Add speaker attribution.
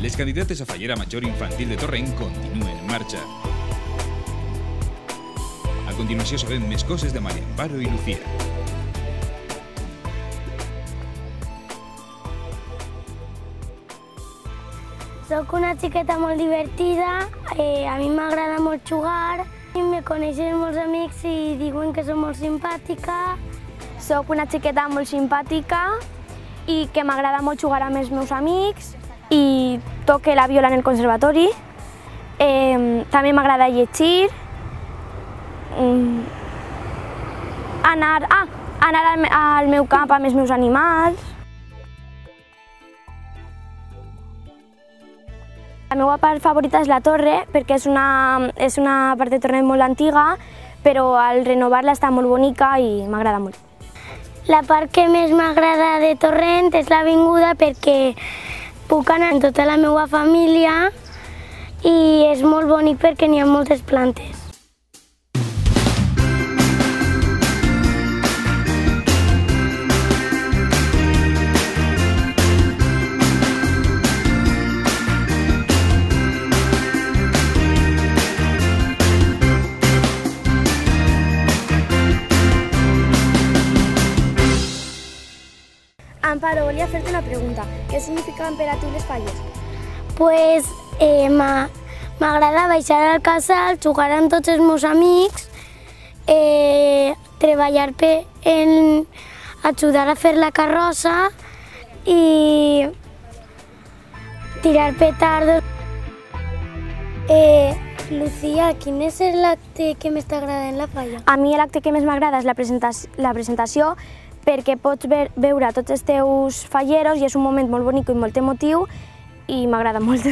Speaker 1: Les candidates a Fallera Major Infantil de Torrent continuen en marxa. A continuació sabem més coses de Maria Amparo i Lucía.
Speaker 2: Soc una xiqueta molt divertida, a mi m'agrada molt jugar, me coneixen molts amics i diuen que soc molt simpàtica.
Speaker 3: Soc una xiqueta molt simpàtica i que m'agrada molt jugar amb els meus amics i toque la viola en el conservatori. També m'agrada llegir, anar al meu camp amb els meus animals. La meva part favorita és la torre perquè és una part de Torrent molt antiga, però al renovar-la està molt bonica i m'agrada molt.
Speaker 2: La part que més m'agrada de Torrent és l'avinguda perquè puc anar amb tota la meva família i és molt bonic perquè n'hi ha moltes plantes.
Speaker 3: Amparo, volia fer-te una pregunta. Què significaven per a tu les falles?
Speaker 2: Pues m'agrada baixar al casal, jugar amb tots els meus amics, treballar en ajudar a fer la carrossa i tirar petardos. Lucía, quin és l'acte que més t'agrada en la falla?
Speaker 3: A mi l'acte que més m'agrada és la presentació perquè pots veure tots els teus falleros i és un moment molt bonic i molt emotiu i m'agrada molt.